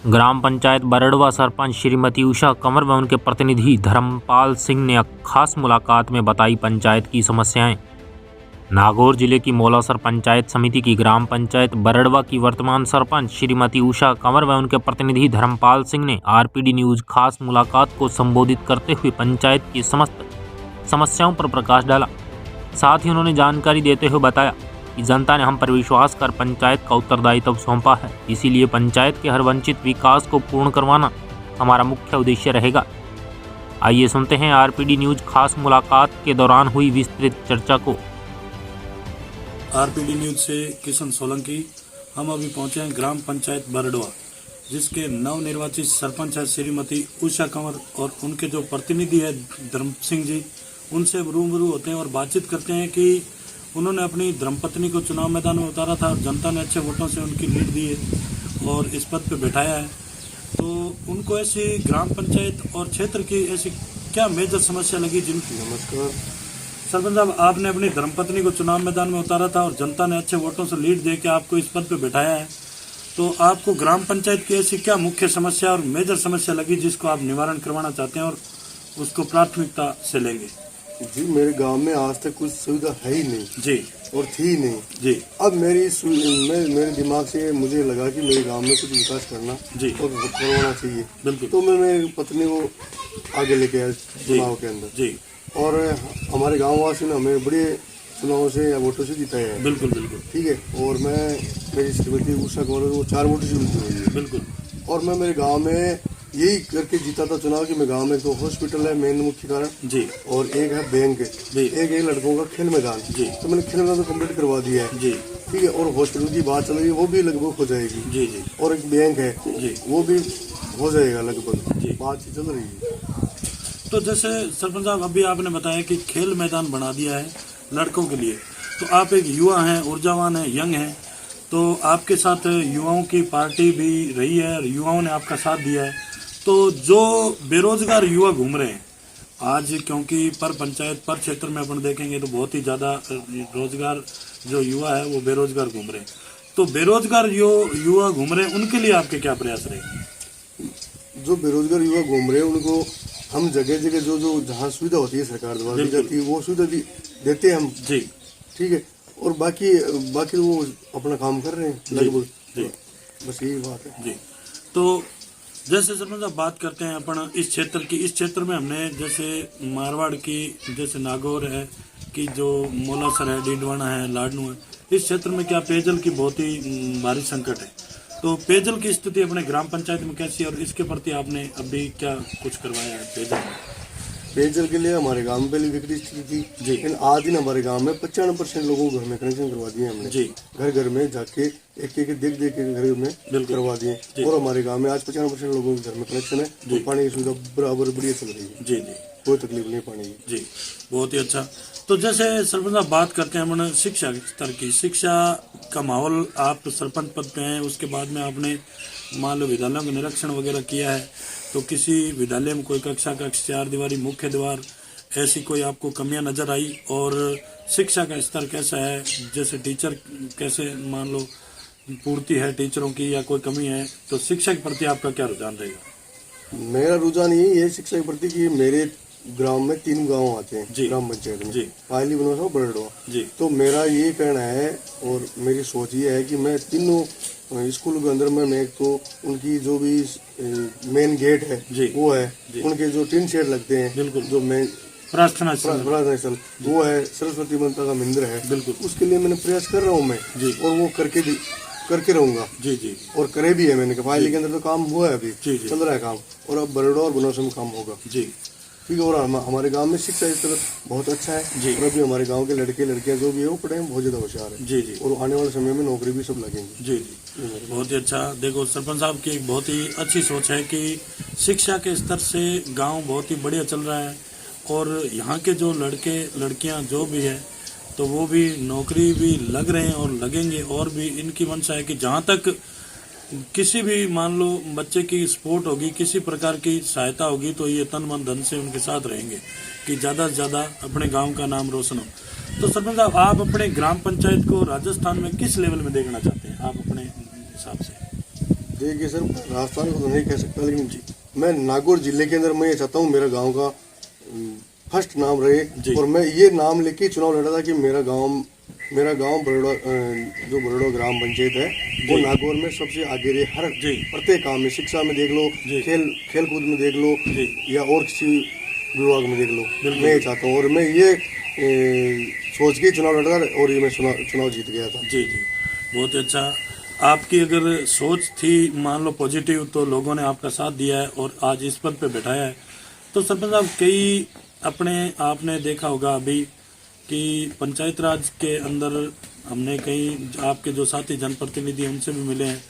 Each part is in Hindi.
ग्राम पंचायत बरड़वा सरपंच श्रीमती उषा कंवर व उनके प्रतिनिधि धर्मपाल सिंह ने खास मुलाकात में बताई पंचायत की समस्याएं। नागौर जिले की मौलासर पंचायत समिति की ग्राम पंचायत बरड़वा की वर्तमान सरपंच श्रीमती उषा कंवर व उनके प्रतिनिधि धर्मपाल सिंह ने आरपीडी न्यूज खास मुलाकात को संबोधित करते हुए पंचायत की समस्त समस्याओं पर प्रकाश डाला। साथ ही उन्होंने जानकारी देते हुए बताया कि जनता ने हम पर विश्वास कर पंचायत का उत्तरदायित्व सौंपा है, इसीलिए पंचायत के हर वंचित विकास को पूर्ण करवाना हमारा मुख्य उद्देश्य रहेगा। आइए सुनते हैं आरपीडी न्यूज खास मुलाकात के दौरान हुई विस्तृत चर्चा को। आरपीडी न्यूज से किशन सोलंकी। हम अभी पहुंचे हैं ग्राम पंचायत बरड़वा, जिसके नवनिर्वाचित सरपंच है श्रीमती उषा कंवर और उनके जो प्रतिनिधि है धर्म सिंह जी, उनसे रूबरू होते हैं और बातचीत करते हैं कि उन्होंने अपनी धर्मपत्नी को चुनाव मैदान में उतारा था और जनता ने अच्छे वोटों से उनकी लीड दी है और इस पद पे बैठाया है। तो उनको ऐसी ग्राम पंचायत और क्षेत्र की ऐसी क्या मेजर समस्या लगी जिनकी। नमस्कार सरपंच साहब, आपने अपनी धर्मपत्नी को चुनाव मैदान में उतारा था और जनता ने अच्छे वोटों से लीड दे के आपको इस पद पे बैठाया है, तो आपको ग्राम पंचायत की ऐसी क्या मुख्य समस्या और मेजर समस्या लगी जिसको आप निवारण करवाना चाहते हैं और उसको प्राथमिकता से लेंगे। जी, मेरे गांव में आज तक कुछ सुविधा है ही नहीं जी और थी ही नहीं जी। अब मेरे दिमाग से मुझे लगा कि मेरे गांव में कुछ विकास करना जी और करवाना चाहिए। बिल्कुल। तो मैं मेरी पत्नी को आगे लेके आया चुनाव के अंदर जी। और हमारे गाँव वासी ने हमें बड़े चुनाव से या वोटों से जिताया है। बिल्कुल बिल्कुल। ठीक है। और मैं मेरी श्रीमती उषा कंवर वो 4 वोटों से जीती हुई है। बिल्कुल। और मैं मेरे गाँव में यही करके जीता था चुनाव कि मैं गांव में 2 हॉस्पिटल है मेन मुख्य कारण जी, और एक है बैंक जी, एक है लड़कों का खेल मैदान जी। तो मैंने खेल मैदान तो कम्प्लीट करवा दिया है जी। ठीक है। और हॉस्पिटल की बात चल रही है, वो भी लगभग हो जाएगी जी जी। और एक बैंक है जी, वो भी हो जाएगा लगभग जी। बात चल रही है। तो जैसे सरपंच साहब अभी आपने बताया कि खेल मैदान बना दिया है लड़कों के लिए, तो आप एक युवा हैं, ऊर्जावान हैं, यंग हैं, तो आपके साथ युवाओं की पार्टी भी रही है और युवाओं ने आपका साथ दिया है। तो जो बेरोजगार युवा घूम रहे हैं आज, क्योंकि पर पंचायत पर क्षेत्र में अपन देखेंगे तो बहुत ही ज्यादा रोजगार जो युवा है वो बेरोजगार घूम रहे हैं, तो बेरोजगार युवा घूम रहे हैं उनके लिए आपके क्या प्रयास रहे। जो बेरोजगार युवा घूम रहे हैं उनको हम जगह जगह जो जहाँ सुविधा होती है सरकार द्वारा दी जाती है वो सुविधा देते हैं हम जी। ठीक है। और बाकी वो अपना काम कर रहे हैं लगभग जी। बस यही बात है जी। तो जैसे सरपंच साहब बात करते हैं अपन इस क्षेत्र में हमने जैसे मारवाड़ की, जैसे नागौर है कि जो मौलासर है, डीडवाना है, लाडनू है, इस क्षेत्र में क्या पेयजल की बहुत ही भारी संकट है। तो पेयजल की स्थिति अपने ग्राम पंचायत में कैसी है और इसके प्रति आपने अभी क्या कुछ करवाया है पेयजल के लिए। हमारे गांव में पहले विकट स्थिति थी जी, लेकिन आज दिन हमारे गांव में 95% लोगों को घर में कनेक्शन करवा दिए हमने जी। घर में जाके एक देख के घर में करवा दिए और हमारे गांव में आज 95% लोगों के घर में कनेक्शन है तो पानी की सुविधा बराबर बढ़िया चल रही है जी जी। कोई तकलीफ नहीं पानी की जी। बहुत ही अच्छा। तो जैसे सरपंच साहब बात करते हैं हमने शिक्षा स्तर की, शिक्षा का माहौल, आप सरपंच पद पे हैं, उसके बाद में आपने मान लो विद्यालयों का निरीक्षण वगैरह किया है, तो किसी विद्यालय में कोई कक्षा 4 दीवारी, मुख्य द्वार, ऐसी कोई आपको कमियां नजर आई और शिक्षा का स्तर कैसा है, जैसे टीचर कैसे मान लो पूर्ति है टीचरों की या कोई कमी है, तो शिक्षा के प्रति आपका क्या रुझान रहेगा। मेरा रुझान यही है शिक्षा के प्रति कि मेरे ग्राम में 3 गांव आते हैं ग्राम पंचायत में, पायली, बनोसा, बरड़वा जी। तो मेरा ये कहना है और मेरी सोच ये है कि मैं तीनों स्कूल के अंदर में एक तो उनकी जो भी मेन गेट है वो है, उनके जो टिन शेड लगते हैं बिल्कुल, जो मेन प्रार्थना स्थल वो है, सरस्वती माता का मंदिर है बिल्कुल, उसके लिए मैंने प्रयास कर रहा हूँ मैं और वो करके रहूंगा जी जी। और करे भी है मैंने, पायली के अंदर तो काम हुआ है, अभी चल रहा है काम, और अब बरड़वा और बनोसा में काम होगा जी। ठीक है। और हमारे गांव में शिक्षा स्तर बहुत अच्छा है जी। और अभी हमारे गांव के लड़के लड़कियां जो भी है वो पढ़े में बहुत ज्यादा होशियार है जी जी। और आने वाले समय में नौकरी भी सब लगेंगे जी जी। बहुत ही अच्छा। देखो सरपंच साहब की एक बहुत ही अच्छी सोच है कि शिक्षा के स्तर से गांव बहुत ही बढ़िया चल रहा है और यहाँ के जो लड़के लड़कियां जो भी है तो वो भी नौकरी भी लग रहे हैं और लगेंगे, और भी इनकी मंशा है कि जहाँ तक किसी भी मान लो बच्चे की सपोर्ट होगी, किसी प्रकार की सहायता होगी, तो ये तन मन धन से उनके साथ रहेंगे कि ज्यादा से ज्यादा अपने गांव का नाम रोशन हो। तो सरपंच साहब, आप अपने ग्राम पंचायत को राजस्थान में किस लेवल में देखना चाहते हैं, आप अपने हिसाब से। देखिए सर, राजस्थान को तो नहीं कह सकता, लेकिन मैं नागौर जिले के अंदर मैं ये चाहता हूँ मेरा गांव का फर्स्ट नाम रहे, और मैं ये नाम लेके चुनाव लड़ा था कि मेरा गांव बरोड़ा, जो बरोड़ा ग्राम पंचायत है वो नागौर में सबसे आगे रहे हर प्रत्येक काम में। शिक्षा में देख लो, खेल कूद में देख लो, या और किसी विभाग में देख लो, मैं ये चाहता हूँ। और मैं ये सोच के चुनाव लड़ा और ये मैं चुनाव जीत गया था। जी जी, बहुत अच्छा। आपकी अगर सोच थी मान लो पॉजिटिव, तो लोगों ने आपका साथ दिया है और आज इस पद पे बैठाया है। तो सरपंच साहब, कई आपने देखा होगा अभी कि पंचायत राज के अंदर हमने कई आपके जो साथी जनप्रतिनिधि उनसे भी मिले हैं,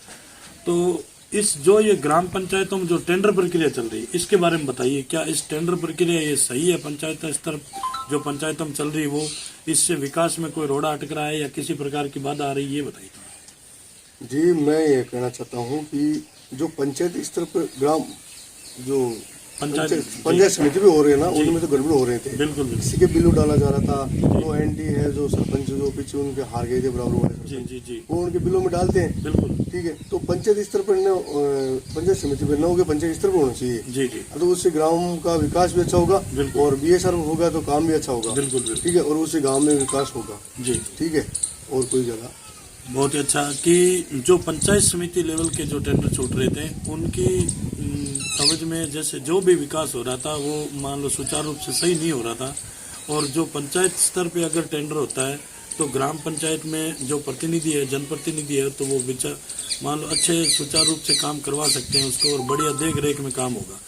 तो इस जो ये ग्राम पंचायतों में जो टेंडर प्रक्रिया चल रही है इसके बारे में बताइए। क्या इस टेंडर प्रक्रिया ये सही है? पंचायत स्तर जो पंचायतों में चल रही है वो इससे विकास में कोई रोड़ा अटक रहा है या किसी प्रकार की बाधा आ रही है, ये बताइए। जी, मैं ये कहना चाहता हूँ कि जो पंचायत स्तर पर ग्राम जो पंचायत समिति भी हो रही है ना, उनमें तो गड़बड़ हो रहे थे। बिल्कुल। किसी के बिल्लू डाला जा रहा था, जो एंटी है, जो सरपंच जो पीछे उनके हार गए थे बराबर वाले, जी, वो उनके बिलों में डालते हैं। बिल्कुल, ठीक है। तो पंचायत स्तर पर पंचायत समिति पर न होकर पंचायत स्तर पर होना चाहिए। जी, तो उससे ग्राम का विकास भी अच्छा होगा और बीएसआर होगा तो काम भी अच्छा होगा। बिल्कुल। ठीक है। और उससे गाँव में विकास होगा। जी, ठीक है। और कोई जगह बहुत अच्छा कि जो पंचायत समिति लेवल के जो टेंडर छूट रहे थे उनकी समझ में जैसे जो भी विकास हो रहा था वो मान लो सुचारू रूप से सही नहीं हो रहा था। और जो पंचायत स्तर पे अगर टेंडर होता है तो ग्राम पंचायत में जो प्रतिनिधि है, जनप्रतिनिधि है, तो वो मान लो अच्छे सुचारू रूप से काम करवा सकते हैं उसको और बढ़िया देख रेख में काम होगा।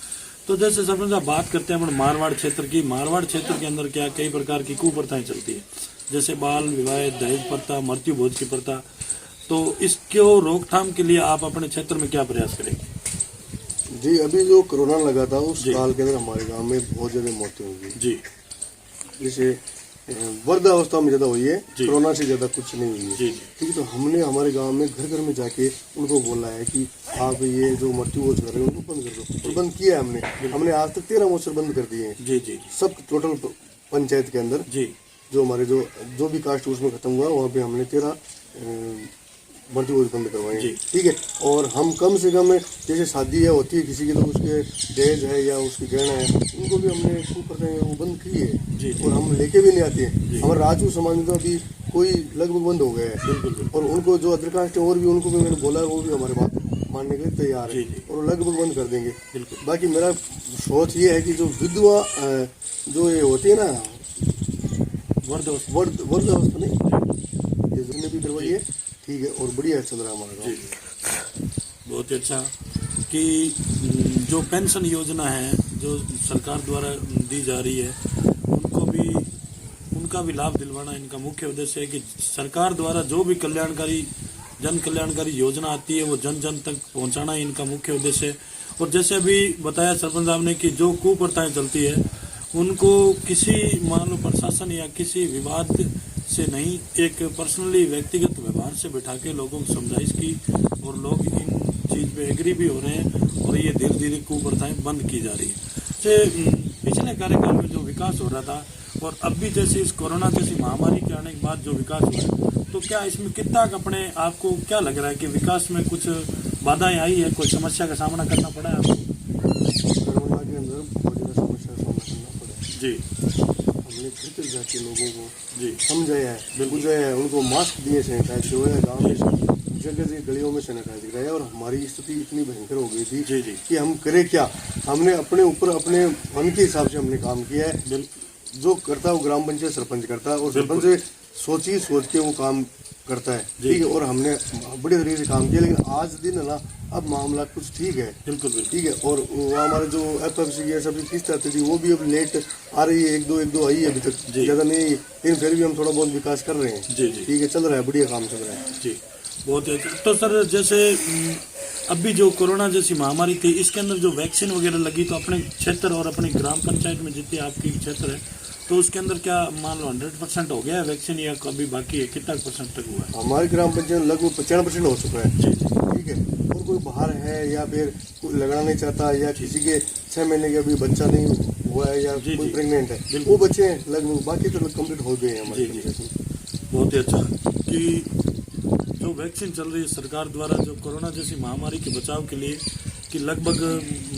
तो जैसे सरपंच साहब बात करते हैं अपन मारवाड़ क्षेत्र की, मारवाड़ क्षेत्र के अंदर क्या कई प्रकार की कुप्रथाएं चलती है, जैसे बाल विवाह, दहेज प्रथा, मृत्यु भोज की प्रथा। तो इसको रोकथाम के लिए आप अपने क्षेत्र में क्या प्रयास करेंगे? जी, अभी जो कोरोना लगा था उस साल के अंदर हमारे गांव में बहुत ज्यादा मौतें हुई जी। जैसे वृद्धावस्था में ज्यादा हुई है, कोरोना से ज्यादा कुछ नहीं हुई है। ठीक है। तो हमने हमारे गांव में घर घर में जाके उनको बोला है कि आप ये जो मृत्यु भोज कर रहे हैं उनको बंद कर दो। और बंद किया है हमने आज तक 13 महोत्सव बंद कर दिए हैं। जी, सब टोटल पंचायत के अंदर जो हमारे जो भी कास्ट उसमें खत्म हुआ वहाँ पे हमने 13 मृत्यु भोज बंद करवाए। ठीक है। और हम कम से कम जैसे शादी है होती है किसी की, तो उसके दहेज है या उसकी गहना है, उनको भी हमने वो बंद की है। और हम लेके भी नहीं आते हैं। हमारे राजू समाज में तो अभी कोई लगभग बंद हो गया है। और उनको जो अदर कास्ट है और भी उनको भी मैंने बोला है, वो भी हमारे बात मानने के लिए तैयार है और लगभग बंद कर देंगे। बाकी मेरा सोच ये है कि जो विधवा जो ये होती है ना, वृद्धावस्था नहीं, ये जितने भी करवाई है। ठीक है। और बढ़िया चल रहा है हमारा गाँव। बहुत अच्छा कि जो पेंशन योजना है जो सरकार द्वारा दी जा रही है उनका भी लाभ दिलवाना इनका मुख्य उद्देश्य है कि सरकार द्वारा जो भी जन कल्याणकारी योजना आती है वो जन जन तक पहुंचाना इनका मुख्य उद्देश्य है। और जैसे अभी बताया सरपंच साहब ने कि जो कुप्रथाएं चलती है उनको किसी मान लो प्रशासन या किसी विवाद से नहीं, एक पर्सनली व्यक्तिगत व्यवहार से बिठा के लोगों को समझाइश की और लोग इन चीज पे एग्री भी हो रहे हैं और ये धीरे धीरे कुप्रथाएं बंद की जा रही है। पिछले कार्यकाल में जो विकास हो रहा था और अब भी जैसे इस कोरोना जैसी महामारी के आने के बाद जो विकास हुआ है, तो क्या इसमें कितना अपने आपको क्या लग रहा है कि विकास में कुछ बाधाएं आई है, कोई समस्या का सामना करना पड़ा है आपको? कोरोना के अंदर बहुत ज्यादा समस्या का सामना करना पड़ा जी। हमने घर जाके लोगों को समझाया है, बुझाया है, उनको मास्क दिए, सैनिटाइज करवाया, गाँव में जगह जगह गलियों में सैनिटाइज कराया। और हमारी स्थिति इतनी भयंकर हो गई थी कि हम करें क्या। हमने अपने ऊपर अपने मन के हिसाब से हमने काम किया है। जो करता है वो ग्राम पंचायत सरपंच करता है और सरपंच सोच के वो काम करता है। ठीक है। और हमने बड़े तरीके से काम किया, लेकिन आज दिन है ना, अब मामला कुछ ठीक है। बिल्कुल। ठीक है। और हमारे जो FFC की सभी किस्त आती थी वो भी अब लेट आ रही है, एक दो आई है, अभी तक ज़्यादा नहीं, लेकिन फिर भी हम थोड़ा बहुत विकास कर रहे हैं। ठीक है। चल रहा है, बढ़िया काम चल रहा है। जी, बहुत अच्छा। तो सर जैसे अभी जो कोरोना जैसी महामारी थी इसके अंदर जो वैक्सीन वगैरह लगी, तो अपने क्षेत्र और अपने ग्राम पंचायत में जितनी आपकी क्षेत्र है तो उसके अंदर क्या मान लो 100% हो गया है वैक्सीन या कभी बाकी है? कितना % तक हुआ है? हमारी ग्राम पंचायत लगभग 95% हो चुका है। ठीक है। और कोई बाहर है या फिर कोई लगाना नहीं चाहता या किसी के 6 महीने के अभी बच्चा नहीं हुआ है या कोई प्रेग्नेंट है, वो बच्चे लगभग, बाकी तो कम्प्लीट हो गए हैं हमारे। बहुत ही अच्छा कि जो वैक्सीन चल रही है सरकार द्वारा, जो कोरोना जैसी महामारी के बचाव के लिए, कि लगभग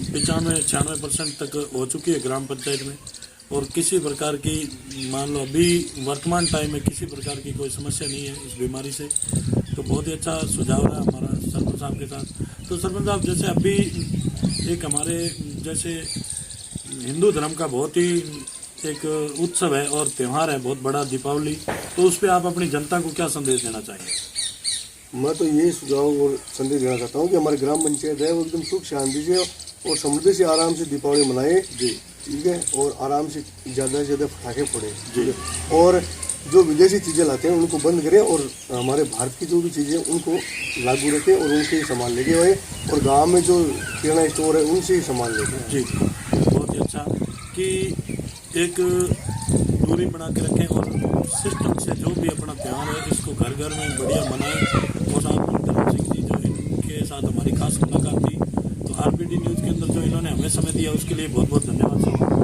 95-96% तक हो चुकी है ग्राम पंचायत में, और किसी प्रकार की, मान लो अभी वर्तमान टाइम में किसी प्रकार की कोई समस्या नहीं है इस बीमारी से। तो बहुत ही अच्छा सुझाव रहा हमारा सरपंच साहब के साथ। तो सरपंच साहब, जैसे अभी एक हमारे जैसे हिंदू धर्म का बहुत ही एक उत्सव है और त्यौहार है बहुत बड़ा, दीपावली, तो उस पर आप अपनी जनता को क्या संदेश देना चाहेंगे? मैं तो ये सुझाव और संदेश देना चाहता हूँ कि हमारी ग्राम पंचायत है वो एकदम सुख शांति से और समृद्धि से आराम से दीपावली मनाए जी, ठीक है, और आराम से ज़्यादा से ज़्यादा पटाखे फोड़े जी, और जो विदेशी चीज़ें लाते हैं उनको बंद करें और हमारे भारत की जो भी चीज़ें उनको लागू रखें और उनसे ही सामान लेके आए, और गांव में जो किराना स्टोर है उनसे ही सामान लेके आए। जी, बहुत ही अच्छा कि एक दूरी बना के रखें और सिस्टम से जो भी अपना त्यौहार है इसको घर घर में बढ़िया मनाएं। और साथ धर्म सिंह जी जो इनके साथ हमारी खास मुलाकात थी, तो RPD न्यूज़ के अंदर जो इन्होंने हमें समय दिया उसके लिए बहुत बहुत धन्यवाद सर।